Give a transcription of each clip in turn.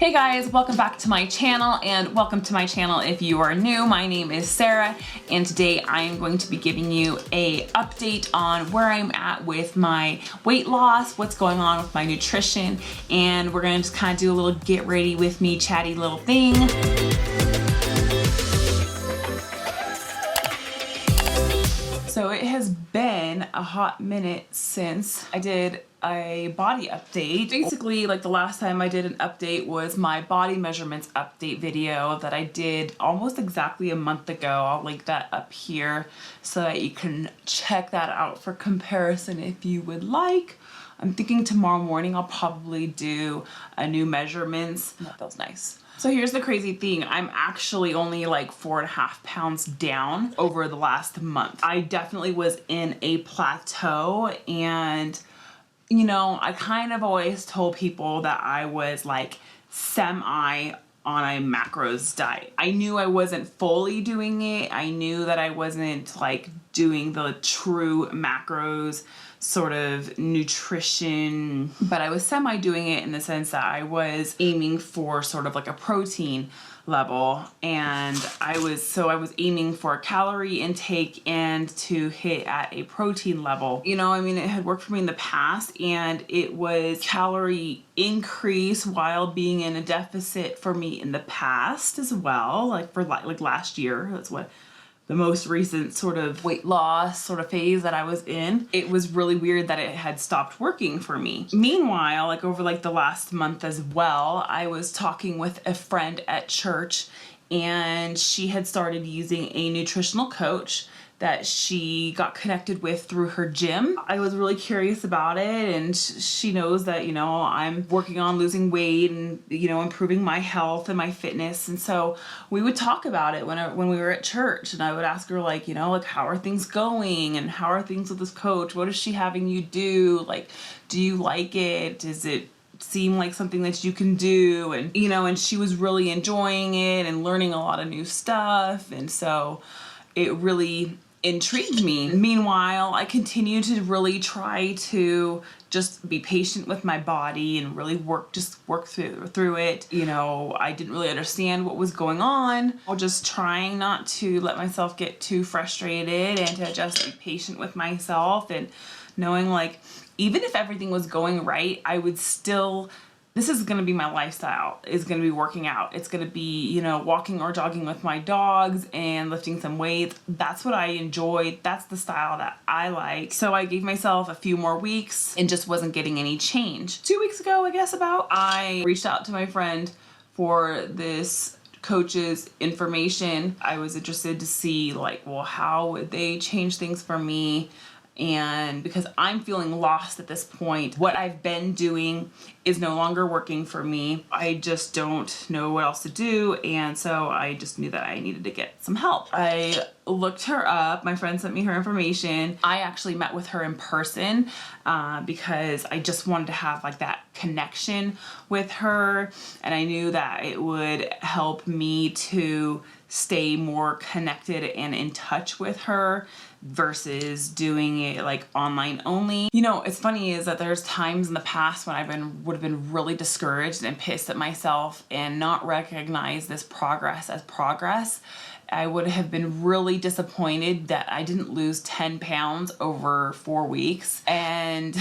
Hey guys, welcome back to my channel, and welcome to my channel if you are new. My name is Sarah, and today I am going to be giving you a update on where I'm at with my weight loss, what's going on with my nutrition, and we're gonna just kind of do a little get ready with me chatty little thing. So it has been a hot minute since I did a body update. Basically, like the last time I did an update was my body measurements update video that I did almost exactly a month ago. I'll link that up here so that you can check that out for comparison if you would like. I'm thinking tomorrow morning I'll probably do a new measurements. That feels nice. So here's the crazy thing. I'm actually only like 4.5 pounds down over the last month. I definitely was in a plateau, and you know, I kind of always told people that I was like semi on a macros diet. I knew I wasn't fully doing it. I knew that I wasn't like doing the true macros sort of nutrition, but I was semi doing it in the sense that I was aiming for sort of like a protein level, and I was aiming for a calorie intake and to hit at a protein level. You know, I mean, it had worked for me in the past, and it was calorie increase while being in a deficit for me in the past as well, like for like last year. That's what the most recent sort of weight loss sort of phase that I was in. It was really weird that it had stopped working for me. Meanwhile, like over like the last month as well, I was talking with a friend at church, and she had started using a nutritional coach that she got connected with through her gym. I was really curious about it, and she knows that, you know, I'm working on losing weight and, you know, improving my health and my fitness. And so we would talk about it when we were at church, and I would ask her, like, you know, like, how are things going and how are things with this coach? What is she having you do? Like, do you like it? Does it seem like something that you can do? And, you know, and she was really enjoying it and learning a lot of new stuff. And so it really intrigued me. Meanwhile, I continued to really try to just be patient with my body and really work through it. You know, I didn't really understand what was going on. I was just trying not to let myself get too frustrated and to just be patient with myself, and knowing like even if everything was going right, I would still, this is going to be my lifestyle, is going to be working out. It's going to be, you know, walking or jogging with my dogs and lifting some weights. That's what I enjoy. That's the style that I like. So I gave myself a few more weeks and just wasn't getting any change. 2 weeks ago, I guess I reached out to my friend for this coach's information. I was interested to see like, well, how would they change things for me? And because I'm feeling lost at this point, what I've been doing is no longer working for me. I just don't know what else to do, and so I just knew that I needed to get some help. I looked her up. My friend sent me her information. I actually met with her in person because I just wanted to have like that connection with her, and I knew that it would help me to stay more connected and in touch with her versus doing it like online only. You know, it's funny is that there's times in the past when would have been really discouraged and pissed at myself and not recognize this progress as progress. I would have been really disappointed that I didn't lose 10 pounds over 4 weeks. And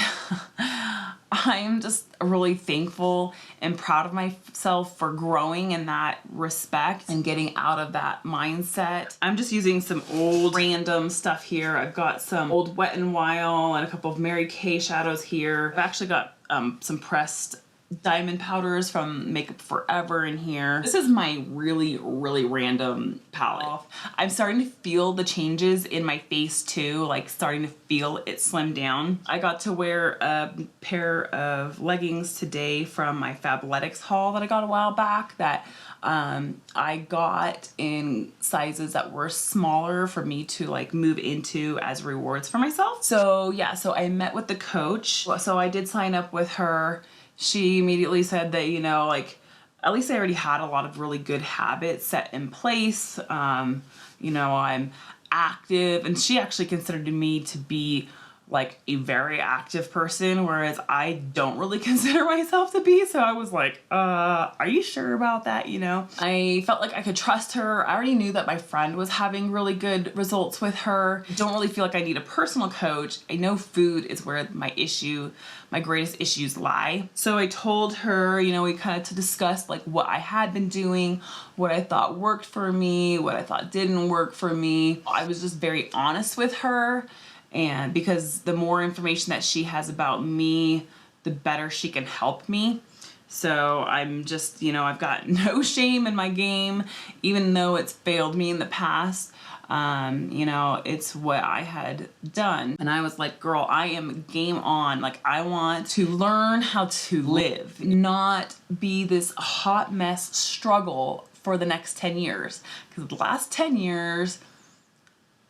I'm just really thankful and proud of myself for growing in that respect and getting out of that mindset. I'm just using some old random stuff here. I've got some old Wet n Wild and a couple of Mary Kay shadows here. I've actually got some pressed diamond powders from Makeup Forever in here. This is my really random palette. I'm starting to feel the changes in my face too, like starting to feel it slim down. I got to wear a pair of leggings today from my Fabletics haul that I got a while back that I got in sizes that were smaller for me to like move into as rewards for myself. So yeah, so I met with the coach. So I did sign up with her. She immediately said that, you know, like, at least I already had a lot of really good habits set in place. You know, I'm active, and she actually considered me to be like a very active person, whereas I don't really consider myself to be. So I was like, are you sure about that? You know, I felt like I could trust her. I already knew that my friend was having really good results with her. I don't really feel like I need a personal coach. I know food is where my greatest issues lie. So I told her, you know, we kind of to discuss like what I had been doing, what I thought worked for me, what I thought didn't work for me. I was just very honest with her. And because the more information that she has about me, the better she can help me. So I'm just, you know, I've got no shame in my game, even though it's failed me in the past. You know, it's what I had done. And I was like, girl, I am game on. Like, I want to learn how to live, not be this hot mess struggle for the next 10 years. Because the last 10 years,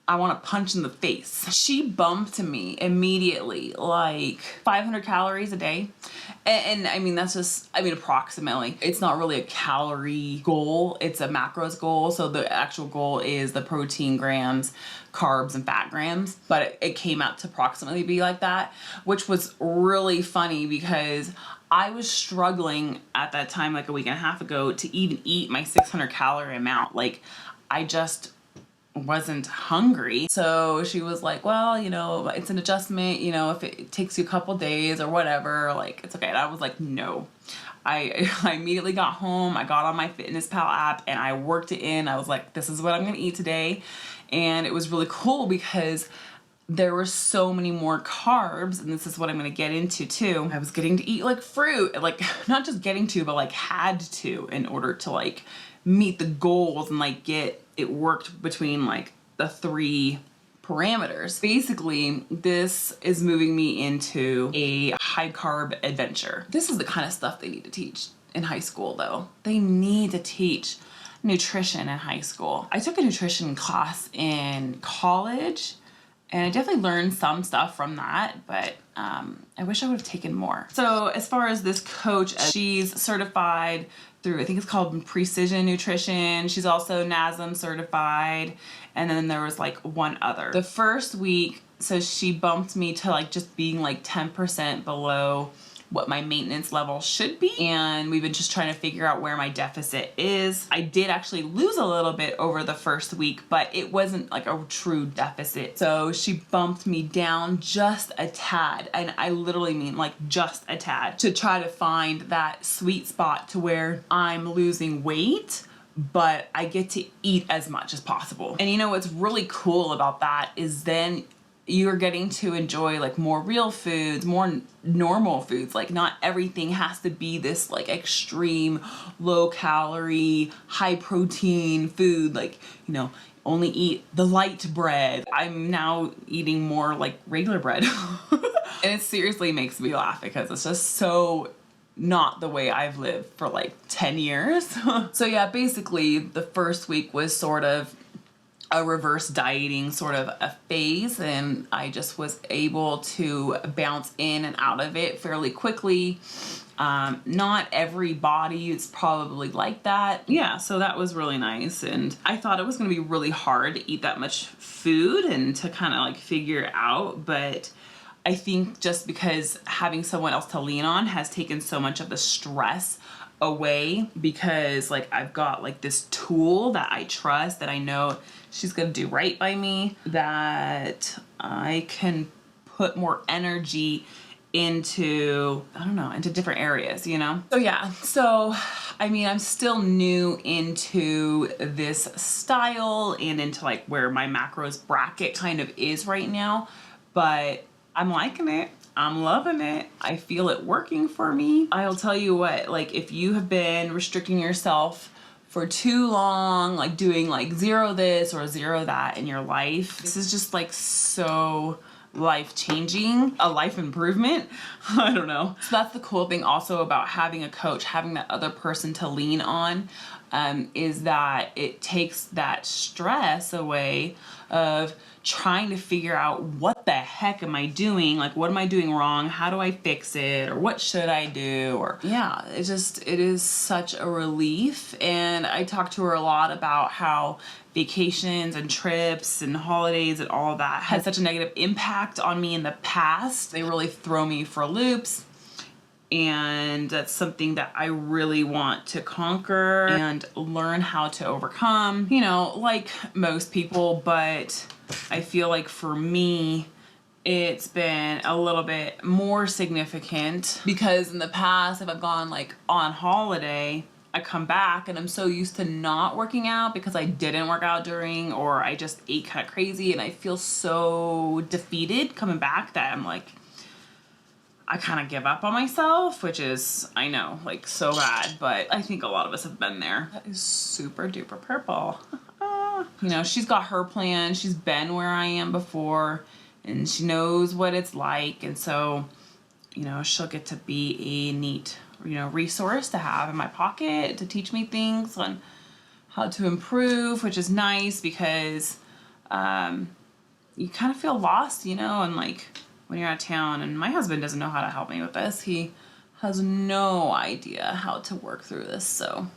I want to punch in the face. She bumped me immediately, like 500 calories a day. And I mean, that's just, I mean, approximately. It's not really a calorie goal, it's a macros goal. So the actual goal is the protein grams, carbs, and fat grams. But it came out to approximately be like that, which was really funny because I was struggling at that time, like a week and a half ago, to even eat my 600 calorie amount. Like, I just wasn't hungry. So she was like, well, you know, it's an adjustment, you know, if it takes you a couple days or whatever, like, it's okay. And I was like, no. I immediately got home, I got on my FitnessPal app and I worked it in. I was like, this is what I'm gonna eat today. And it was really cool because there were so many more carbs, and this is what I'm gonna get into too. I was getting to eat like fruit, like not just getting to, but like had to, in order to like meet the goals and like get it worked between like the 3 parameters. Basically, this is moving me into a high carb adventure. This is the kind of stuff they need to teach in high school though. They need to teach nutrition in high school. I took a nutrition class in college and I definitely learned some stuff from that, but I wish I would have taken more. So as far as this coach, she's certified through, I think it's called Precision Nutrition. She's also NASM certified. And then there was like one other. The first week, so she bumped me to like just being like 10% below what my maintenance level should be. And we've been just trying to figure out where my deficit is. I did actually lose a little bit over the first week, but it wasn't like a true deficit. So she bumped me down just a tad. And I literally mean like just a tad, to try to find that sweet spot to where I'm losing weight, but I get to eat as much as possible. And you know what's really cool about that is then you're getting to enjoy like more real foods, more normal foods. Like, not everything has to be this like extreme low calorie, high protein food. Like, you know, only eat the light bread. I'm now eating more like regular bread. And it seriously makes me laugh because it's just so not the way I've lived for like 10 years. So yeah, basically the first week was sort of a reverse dieting sort of a phase, and I just was able to bounce in and out of it fairly quickly. Not every body is probably like that. Yeah, so that was really nice. And I thought it was gonna be really hard to eat that much food and to kind of like figure it out, but I think just because having someone else to lean on has taken so much of the stress away, because like I've got like this tool that I trust, that I know she's gonna do right by me, that I can put more energy into, I don't know, into different areas, you know? So yeah, so I mean, I'm still new into this style and into like where my macros bracket kind of is right now, but I'm liking it. I'm loving it. I feel it working for me. I'll tell you what, like if you have been restricting yourself for too long, like doing like 0 this or 0 that in your life, this is just like so life-changing, a life improvement. I don't know. So that's the cool thing also about having a coach, having that other person to lean on, is that it takes that stress away of trying to figure out what the heck am I doing? Like, what am I doing wrong? How do I fix it? Or what should I do? Or yeah, it is such a relief. And I talked to her a lot about how vacations and trips and holidays and all that had such a negative impact on me in the past. They really throw me for loops. And that's something that I really want to conquer and learn how to overcome, you know, like most people. But I feel like for me, it's been a little bit more significant because in the past, if I've gone like on holiday, I come back and I'm so used to not working out because I didn't work out during, or I just ate kind of crazy, and I feel so defeated coming back that I'm like, I kind of give up on myself, which is, I know, like so bad, but I think a lot of us have been there. That is super duper purple. You know, she's got her plan. She's been where I am before, and she knows what it's like. And so, you know, she'll get to be a neat, you know, resource to have in my pocket to teach me things on how to improve, which is nice because you kind of feel lost, you know, and like, when you're out of town, and my husband doesn't know how to help me with this. He has no idea how to work through this. So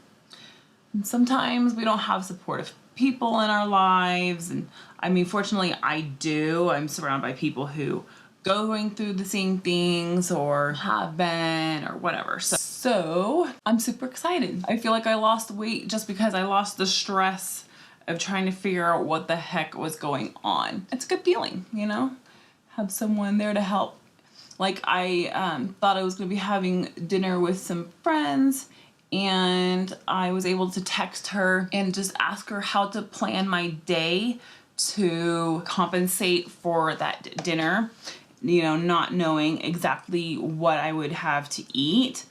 and sometimes we don't have supportive people in our lives. And I mean, fortunately I do. I'm surrounded by people who going through the same things or have been or whatever. So I'm super excited. I feel like I lost weight just because I lost the stress of trying to figure out what the heck was going on. It's a good feeling, you know? Have someone there to help. Like I thought I was gonna be having dinner with some friends, and I was able to text her and just ask her how to plan my day to compensate for that dinner, you know, not knowing exactly what I would have to eat.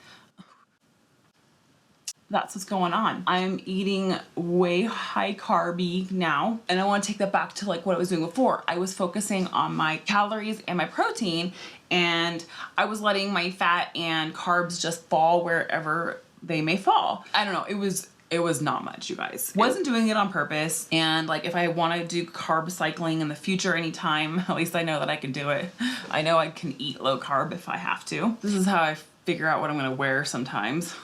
That's what's going on. I'm eating way high carby now, and I want to take that back to like what I was doing before. I was focusing on my calories and my protein, and I was letting my fat and carbs just fall wherever they may fall. I don't know. It was not much, you guys. Wasn't doing it on purpose. And like, if I want to do carb cycling in the future anytime, at least I know that I can do it. I know I can eat low carb if I have to. This is how I figure out what I'm gonna wear sometimes.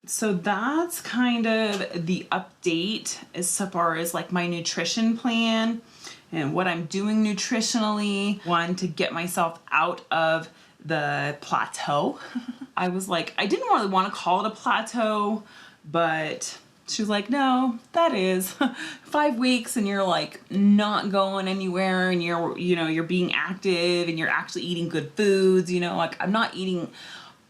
So that's kind of the update as far as like my nutrition plan and what I'm doing nutritionally. One, to get myself out of the plateau. I was like, I didn't really want to call it a plateau, but she was like, no, that is 5 weeks and you're like not going anywhere, and you're, you know, you're being active and you're actually eating good foods, you know, like I'm not eating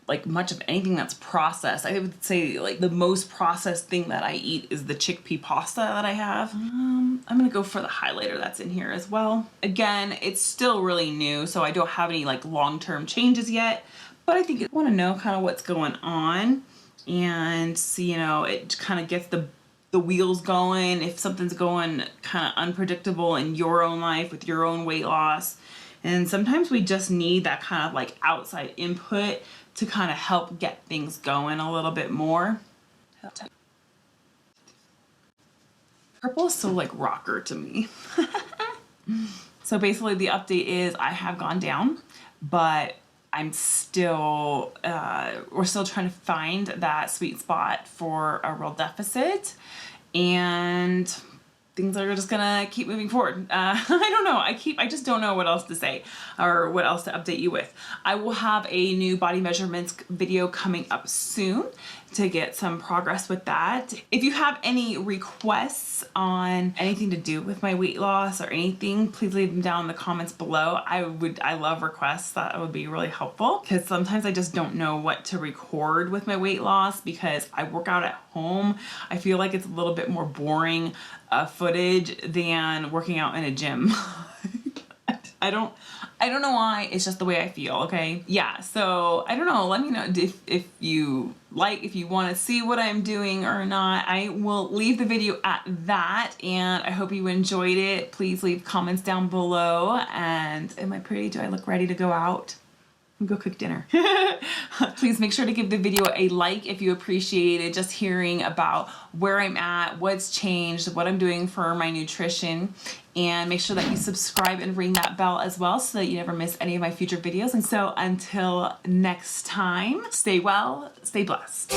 like much of anything that's processed. I would say like the most processed thing that I eat is the chickpea pasta that I have. I'm gonna go for the highlighter that's in here as well. Again, it's still really new, so I don't have any like long-term changes yet, but I think I want to know kind of what's going on. And so, you know, it kind of gets the wheels going if something's going kind of unpredictable in your own life with your own weight loss. And sometimes we just need that kind of like outside input to kind of help get things going a little bit more. Purple is so like rocker to me. So basically the update is I have gone down, but I'm still, we're still trying to find that sweet spot for a real deficit, and things are just gonna keep moving forward. I don't know. I just don't know what else to say or what else to update you with. I will have a new body measurements video coming up soon to get some progress with that. If you have any requests on anything to do with my weight loss or anything, please leave them down in the comments below. I love requests. That would be really helpful, because sometimes I just don't know what to record with my weight loss because I work out at home. I feel like it's a little bit more boring footage than working out in a gym. I don't know why. It's just the way I feel. Okay. Yeah. So I don't know. Let me know if you want to see what I'm doing or not. I will leave the video at that, and I hope you enjoyed it. Please leave comments down below. And am I pretty? Do I look ready to go out and go cook dinner? Please make sure to give the video a like if you appreciated just hearing about where I'm at, what's changed, what I'm doing for my nutrition. And make sure that you subscribe and ring that bell as well so that you never miss any of my future videos. And so until next time, stay well, stay blessed.